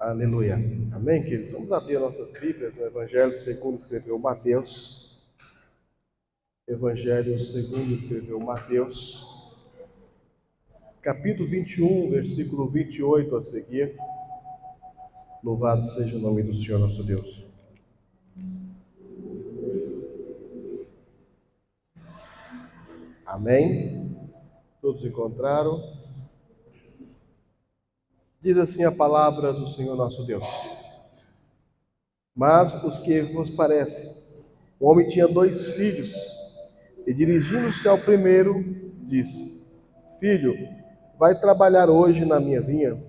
Aleluia. Amém, queridos? Vamos abrir nossas Bíblias no Evangelho segundo escreveu Mateus. Evangelho segundo escreveu Mateus, capítulo 21, versículo 28 a seguir. Louvado seja o nome do Senhor nosso Deus. Amém? Todos encontraram? Diz assim a palavra do Senhor nosso Deus. Mas os que vos parece, o homem tinha 2 filhos, e dirigindo-se ao primeiro, disse: Filho, vai trabalhar hoje na minha vinha?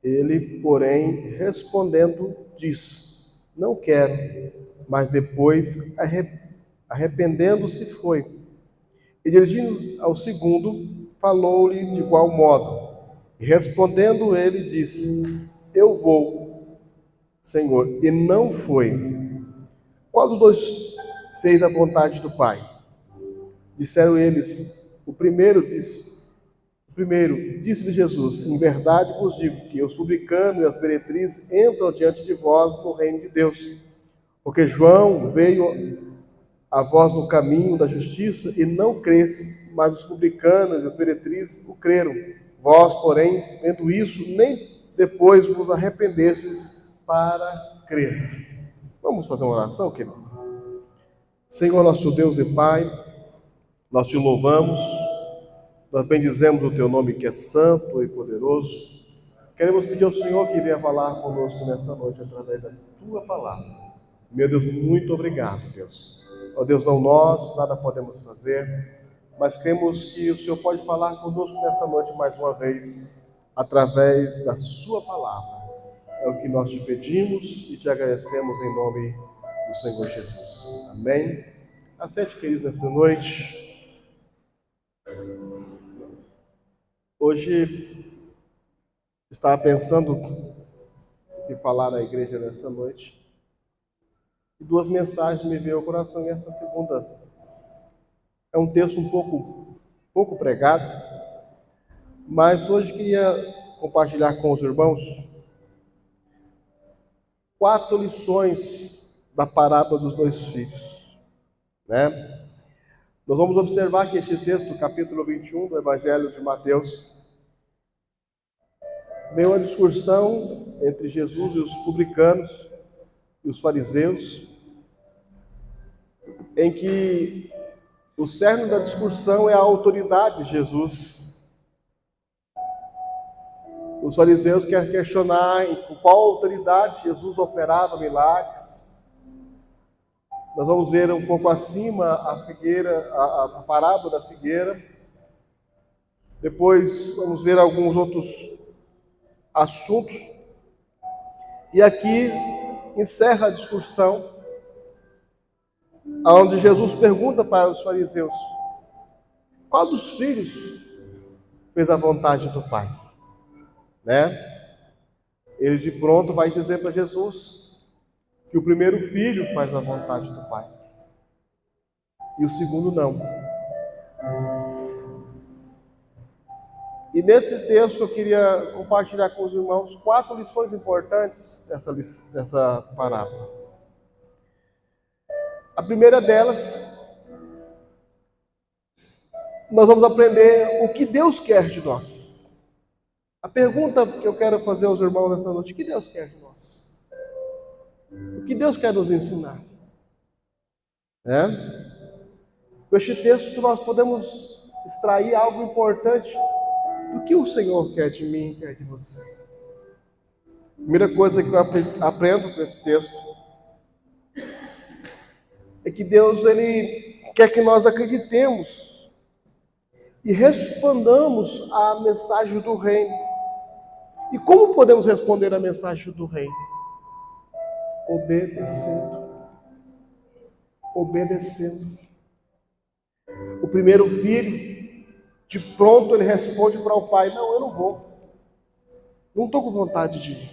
Ele, porém, respondendo, disse: Não quero. Mas depois, arrependendo-se, foi. E dirigindo ao segundo, falou-lhe de igual modo. E respondendo ele, disse: Eu vou, Senhor. E não foi. Qual dos 2 fez a vontade do Pai? Disseram eles: O primeiro, disse-lhe Jesus: Em verdade vos digo que os publicanos e as meretrizes entram diante de vós no reino de Deus. Porque João veio a vós no caminho da justiça e não cresse, mas os publicanos e as meretrizes o creram. Vós, porém, vendo isso, nem depois vos arrependestes para crer. Vamos fazer uma oração, querido? Senhor, nosso Deus e Pai, nós te louvamos, nós bendizemos o teu nome que é santo e poderoso. Queremos pedir ao Senhor que venha falar conosco nessa noite através da tua palavra. Meu Deus, muito obrigado, Deus. Ó Deus, não nós, nada podemos fazer, mas cremos que o Senhor pode falar conosco nessa noite mais uma vez, através da sua palavra. É o que nós te pedimos e te agradecemos em nome do Senhor Jesus. Amém? Aceite, queridos, nessa noite. Hoje estava pensando em falar na igreja nesta noite. E 2 mensagens me veio ao coração, e essa segunda é um texto um pouco pregado, mas hoje queria compartilhar com os irmãos 4 lições da parábola dos 2 filhos, né? Nós vamos observar que este texto, capítulo 21 do Evangelho de Mateus, vem uma discussão entre Jesus e os publicanos e os fariseus, em que o cerne da discussão é a autoridade de Jesus. Os fariseus querem questionar com qual autoridade Jesus operava milagres. Nós vamos ver um pouco acima a figueira, a parábola da figueira. Depois vamos ver alguns outros assuntos. E aqui encerra a discussão, onde Jesus pergunta para os fariseus: qual dos filhos fez a vontade do Pai? Né? Ele de pronto vai dizer para Jesus que o primeiro filho faz a vontade do Pai e o segundo não. E nesse texto eu queria compartilhar com os irmãos 4 lições importantes dessa parábola. A primeira delas, nós vamos aprender o que Deus quer de nós. A pergunta que eu quero fazer aos irmãos nessa noite: o que Deus quer de nós? O que Deus quer nos ensinar? Com este texto nós podemos extrair algo importante do que o Senhor quer de mim, quer de você. A primeira coisa que eu aprendo com esse texto é que Deus, Ele quer que nós acreditemos e respondamos à mensagem do reino. E como podemos responder à mensagem do reino? Obedecendo. Obedecendo. O primeiro filho, de pronto ele responde para o pai: não, eu não vou. Não estou com vontade de ir.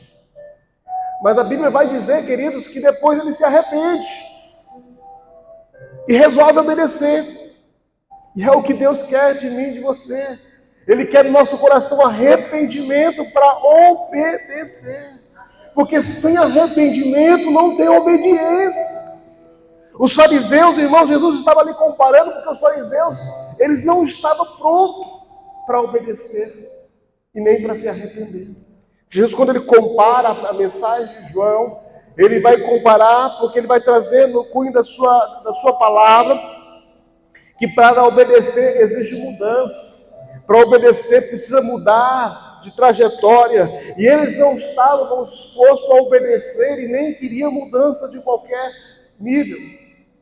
Mas a Bíblia vai dizer, queridos, que depois ele se arrepende e resolve obedecer. E é o que Deus quer de mim e de você. Ele quer no nosso coração arrependimento para obedecer. Porque sem arrependimento não tem obediência. Os fariseus, irmãos, Jesus estava ali comparando, porque os fariseus, eles não estavam prontos para obedecer e nem para se arrepender. Jesus, quando ele compara a mensagem de João, ele vai comparar, porque ele vai trazer no cunho da sua palavra, que para obedecer exige mudança. Para obedecer precisa mudar de trajetória. E eles não estavam dispostos a obedecer e nem queriam mudança de qualquer nível.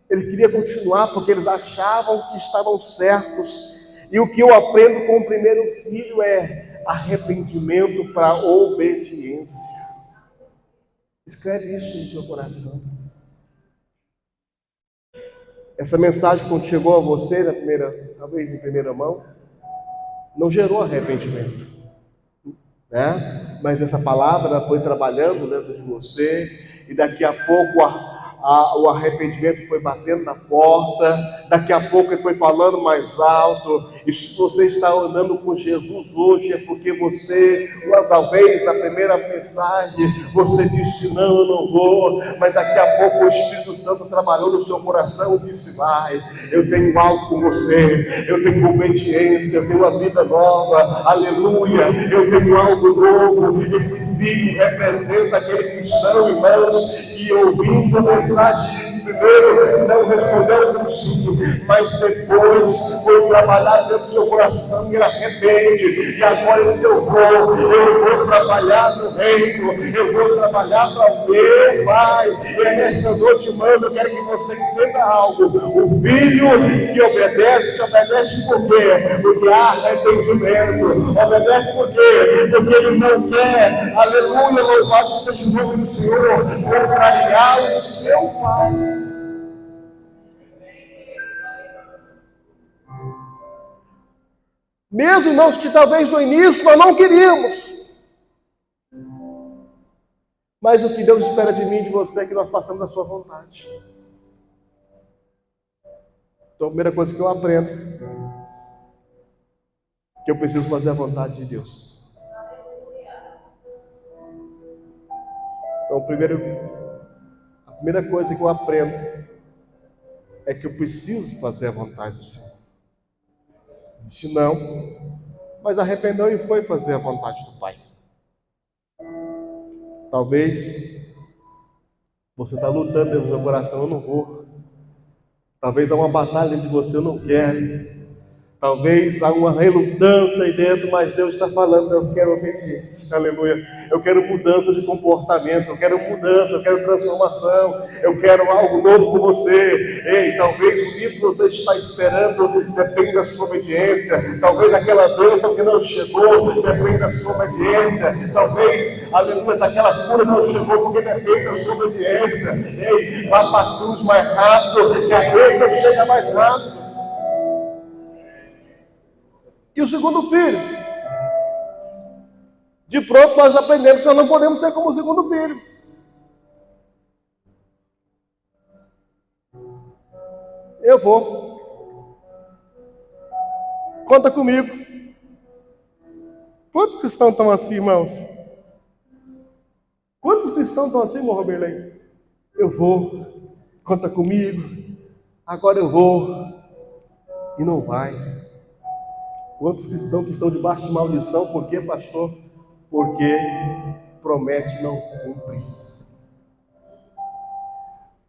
Ele queria continuar porque eles achavam que estavam certos. E o que eu aprendo com o primeiro filho é arrependimento para obediência. Escreve isso no seu coração. Essa mensagem, quando chegou a você, talvez em primeira mão, não gerou arrependimento, né? Mas essa palavra foi trabalhando dentro de você, e daqui a pouco o arrependimento foi batendo na porta, daqui a pouco ele foi falando mais alto. E se você está andando com Jesus hoje, é porque você, talvez na primeira mensagem, você disse: não, eu não vou, mas daqui a pouco o Espírito Santo trabalhou no seu coração e disse: vai, eu tenho algo com você, eu tenho obediência, eu tenho uma vida nova, aleluia, eu tenho algo novo. Esse filho representa aquele cristão, irmãos, que ouvindo a mensagem primeiro não respondeu com sim, mas depois foi trabalhar dentro do seu coração e arrepende. E agora ele diz: eu vou trabalhar no reino, eu vou trabalhar para o meu Pai. E nessa noite, irmãos, eu quero que você entenda algo. O filho que obedece por quê? Porque há arrependimento. Obedece por quê? Porque ele não quer, aleluia, louvado seja o nome do Senhor, contrariar o seu Pai. Mesmo, irmãos, que talvez no início nós não queríamos, mas o que Deus espera de mim e de você é que nós façamos a sua vontade. Então a primeira coisa que eu aprendo, que eu preciso fazer a vontade de Deus. Então a primeira coisa que eu aprendo é que eu preciso fazer a vontade do Senhor. Disse não, mas arrependeu e foi fazer a vontade do Pai. Talvez você está lutando dentro do seu coração: eu não vou. Talvez há uma batalha dentro de você: eu não quero. Talvez há uma relutância aí dentro, mas Deus está falando: eu quero obediência, aleluia. Eu quero mudança de comportamento, eu quero mudança, eu quero transformação, eu quero algo novo com você. Ei, talvez o que você está esperando depende da sua obediência. Talvez aquela bênção que não chegou depende da sua obediência. Talvez, aleluia, aquela cura não chegou porque depende da sua obediência. Ei, vá para a cruz mais rápido, que a bênção chega mais rápido. E o segundo filho, de pronto nós aprendemos que nós não podemos ser como o segundo filho. Eu vou. Conta comigo. Quantos cristãos estão assim, irmãos? Quantos cristãos estão assim, irmão Roberley? Eu vou. Conta comigo. Agora eu vou. E não vai. Quantos cristãos que estão debaixo de maldição? Por quê, pastor? Porque promete, não cumpre.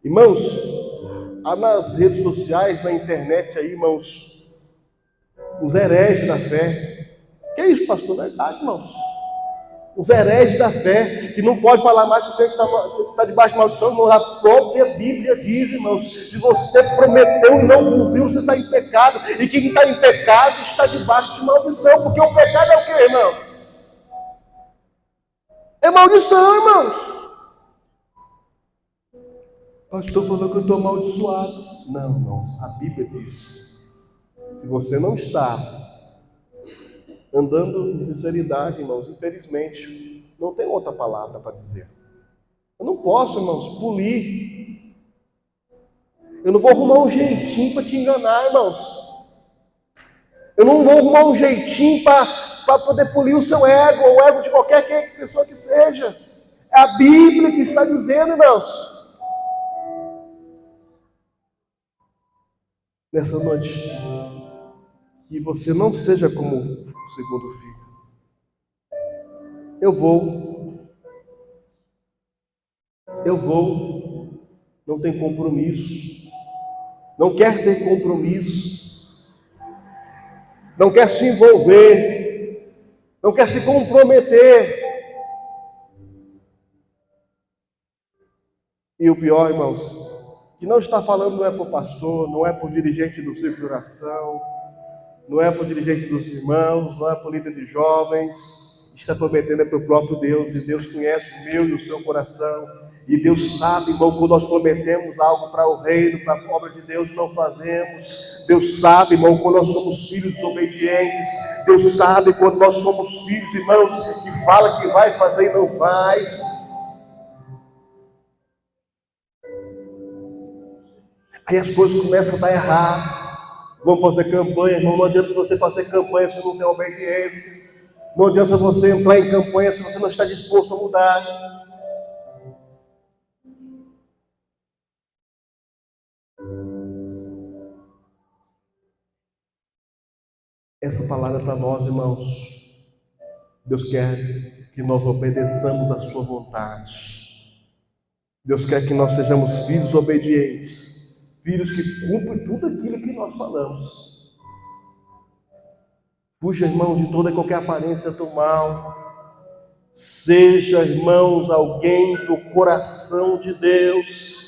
Irmãos, há nas redes sociais, na internet aí, irmãos, os hereges da fé. Que é isso, pastor? Verdade, irmãos. Os hereges da fé, que não pode falar mais que está debaixo de maldição, irmãos. A própria Bíblia diz, irmãos, se você prometeu e não cumpriu, você está em pecado. E quem está em pecado está debaixo de maldição, porque o pecado é o quê, irmãos? É maldição, irmãos. Pastor falou que eu estou amaldiçoado. Não, irmãos, a Bíblia diz: se você não está andando em sinceridade, irmãos, infelizmente, não tem outra palavra para dizer. Eu não posso, irmãos, polir. Eu não vou arrumar um jeitinho para te enganar, irmãos. Eu não vou arrumar um jeitinho para poder polir o seu ego, ou o ego de qualquer pessoa que seja. É a Bíblia que está dizendo, irmãos. Nessa noite, que você não seja como o segundo filho. Eu vou, não tem compromisso, não quer ter compromisso, não quer se envolver, não quer se comprometer. E o pior, irmãos, que não está falando não é por pastor, não é por dirigente do círculo de oração, não é por dirigente dos irmãos, não é por líder de jovens, está prometendo é para o próprio Deus, e Deus conhece o meu e o seu coração, e Deus sabe, irmão, quando nós prometemos algo para o reino, para a obra de Deus, não fazemos. Deus sabe, irmão, quando nós somos filhos desobedientes. Deus sabe quando nós somos filhos, irmãos, que fala que vai fazer e não faz. Aí as coisas começam a dar errado. Vamos fazer campanha, irmão. Não adianta você fazer campanha se não tem obediência. Não adianta você entrar em campanha se você não está disposto a mudar. Essa palavra é para nós, irmãos. Deus quer que nós obedeçamos a sua vontade. Deus quer que nós sejamos filhos obedientes, filhos que cumprem tudo aquilo que nós falamos. Fuja, irmão, de toda e qualquer aparência do mal. Seja, irmãos, alguém do coração de Deus.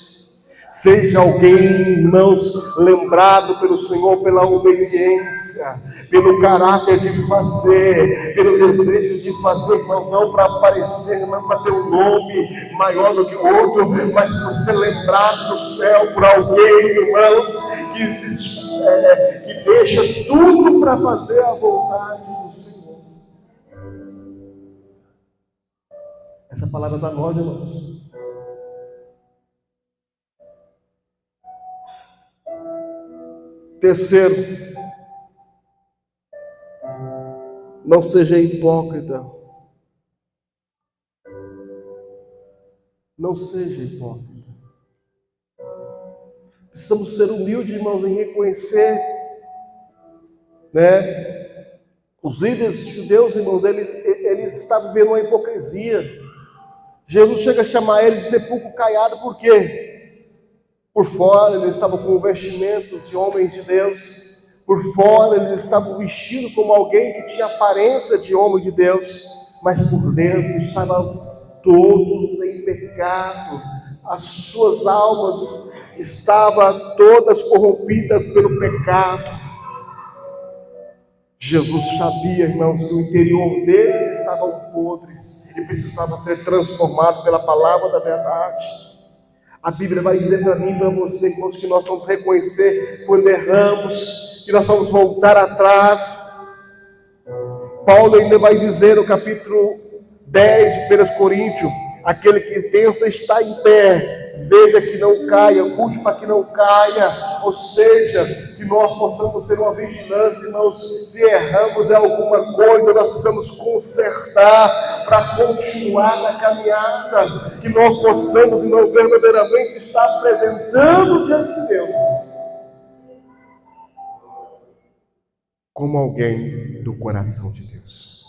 Seja alguém, irmãos, lembrado pelo Senhor pela obediência, pelo caráter de fazer, pelo desejo de fazer, irmão, não para aparecer, não para ter um nome maior do que o outro, mas para ser lembrado no céu por alguém, irmãos, que deixa tudo para fazer a vontade do Senhor. Essa palavra para nós, irmãos. Terceiro, não seja hipócrita. Não seja hipócrita. Precisamos ser humildes, irmãos, em reconhecer, né? Os líderes judeus, irmãos, eles estavam vivendo uma hipocrisia. Jesus chega a chamar eles de sepulcro caiado, por quê? Por fora eles estavam com vestimentos de homens de Deus. Por fora eles estavam vestidos como alguém que tinha aparência de homem de Deus. Mas por dentro estavam todos em pecado. As suas almas estavam todas corrompidas pelo pecado. Jesus sabia, irmãos, que o interior deles estavam podres e precisavam ser transformados pela palavra da verdade. A Bíblia vai dizer para mim e para você, irmãos, que nós vamos reconhecer quando erramos, que nós vamos voltar atrás. Paulo ainda vai dizer no capítulo 10 de 1 Coríntios, aquele que pensa estar em pé, veja que não caia, cuide para que não caia, ou seja, que nós possamos ter uma vigilância, irmãos, se erramos em alguma coisa, nós precisamos consertar para continuar na caminhada, que nós possamos, irmãos, verdadeiramente estar apresentando diante de Deus como alguém do coração de Deus.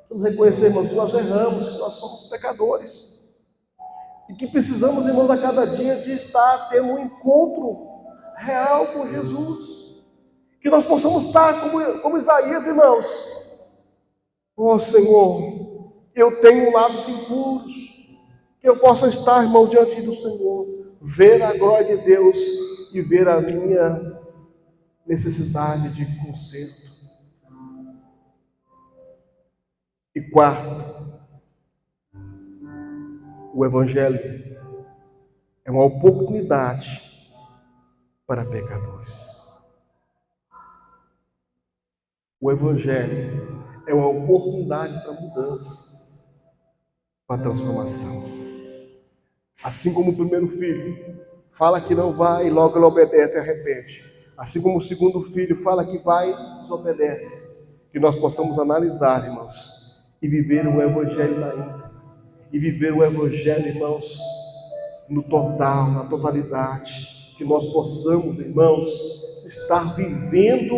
Precisamos reconhecer, irmãos, que nós erramos, que nós somos pecadores. E que precisamos, irmãos, a cada dia de estar tendo um encontro real com Jesus. Que nós possamos estar como Isaías, irmãos. Ó Senhor, eu tenho lábios impuros. Que eu possa estar, irmão, diante do Senhor. Ver a glória de Deus e ver a minha necessidade de conserto. E quarto, o Evangelho é uma oportunidade para pecadores. O Evangelho é uma oportunidade para mudança, para transformação. Assim como o primeiro filho fala que não vai e logo ele obedece e arrepende. Assim como o segundo filho fala que vai e desobedece. Que nós possamos analisar, irmãos, e viver o Evangelho da íntegra. e viver o Evangelho, irmãos, no total, na totalidade. Que nós possamos, irmãos, estar vivendo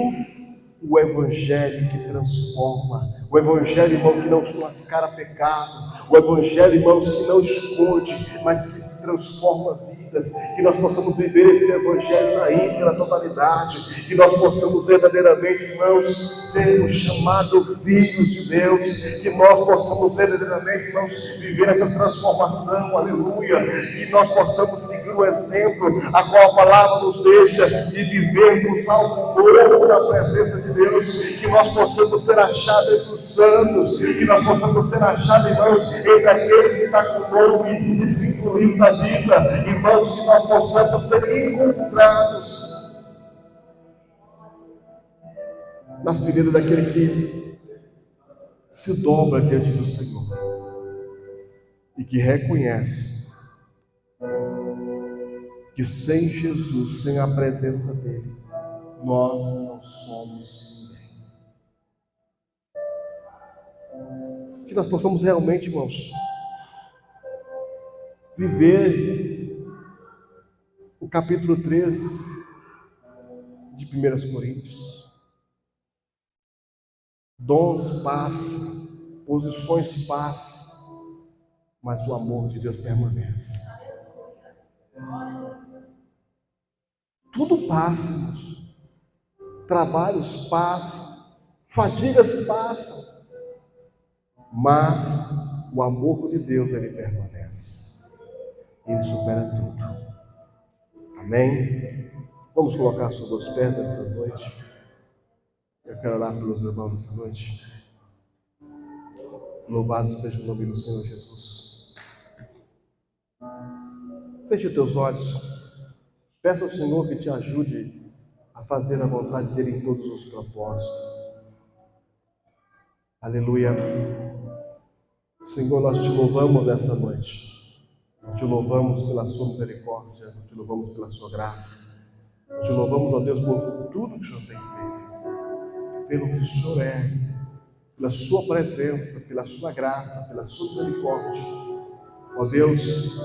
o Evangelho que transforma, o Evangelho, irmão, que não mascara pecado, o Evangelho, irmãos, que não esconde, mas que transforma vidas. Que nós possamos viver esse Evangelho na íntegra, na totalidade, que nós possamos verdadeiramente, irmãos, sermos chamados filhos de Deus, que nós possamos verdadeiramente, irmãos, viver essa transformação, aleluia, que nós possamos seguir o exemplo a qual a palavra nos deixa e vivermos algo novo na presença de Deus, que nós possamos ser achados entre os santos, que nós possamos ser achados, irmãos, entre aqueles que estão com o nome escrito no livro da vida, irmãos, que nós possamos ser encontrados nas fileiras daquele que se dobra diante do Senhor e que reconhece que sem Jesus, sem a presença dele, nós não somos ninguém. Que nós possamos realmente, irmãos, viver o capítulo 13 de 1 Coríntios. Dons passam, posições passam, mas o amor de Deus permanece. Tudo passa, trabalhos passam, fadigas passam, mas o amor de Deus, ele permanece, ele supera tudo. Amém? Vamos colocar sobre os pés nessa noite. Eu quero orar pelos irmãos nessa noite. Louvado seja o nome do Senhor Jesus. Feche os teus olhos. Peça ao Senhor que te ajude a fazer a vontade dele em todos os propósitos. Aleluia. Senhor, nós te louvamos nessa noite. Te louvamos pela sua misericórdia. Te louvamos pela sua graça. Te louvamos, ó Deus, por tudo que o Senhor tem feito. Pelo que o Senhor é, pela sua presença, pela sua graça, pela sua misericórdia. Ó Deus,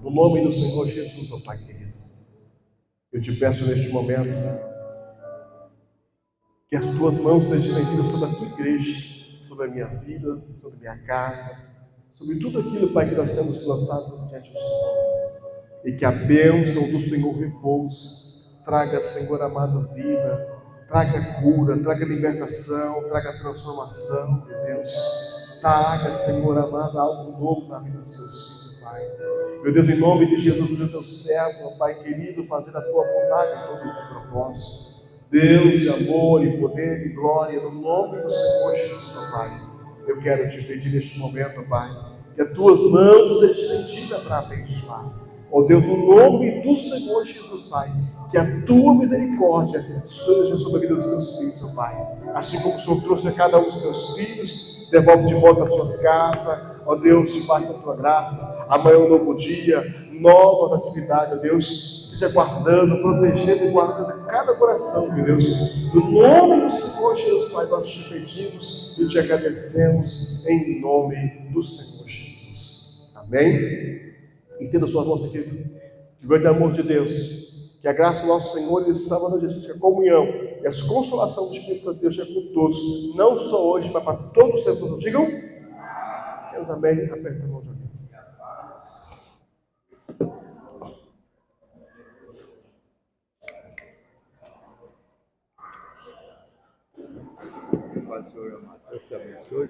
no nome do Senhor Jesus, ó Pai querido, eu te peço neste momento que as tuas mãos sejam estendidas sobre a tua igreja, sobre a minha vida, sobre a minha casa, sobre tudo aquilo, Pai, que nós temos lançado diante do Senhor. E que a bênção do Senhor repouse, traga, Senhor amado, vida, traga cura, traga libertação, traga transformação, meu Deus. Traga, Senhor amado, algo novo na vida dos seus filhos, Pai. Meu Deus, em nome de Jesus, o teu servo, Pai querido, fazer a tua vontade em todos os propósitos. Deus de amor e poder e glória, no nome do Senhor Jesus, ó Pai. Eu quero te pedir neste momento, Pai, que as tuas mãos sejam estendidas para abençoar. Ó Deus, no nome do Senhor Jesus, Pai, que a tua misericórdia seja sobre a vida dos teus filhos, ó Pai. Assim como o Senhor trouxe a cada um dos teus filhos, devolve de volta às suas casas, ó Deus, debaixo da tua graça. Amanhã é um novo dia, novas atividades, ó Deus. Esteja guardando, protegendo e guardando cada coração, meu Deus. No nome do Senhor Jesus, Pai, nós te pedimos e te agradecemos em nome do Senhor Jesus. Amém? Entenda suas mãos, querido. Que o grande amor de Deus, que a graça do nosso Senhor e Salvador Jesus, que a comunhão e a consolação do Espírito Santo de Deus seja com todos, não só hoje, mas para todos os tempos. Digam? Deus, amém. Aperta a mão de alguém. Pastor amado, Deus te abençoe.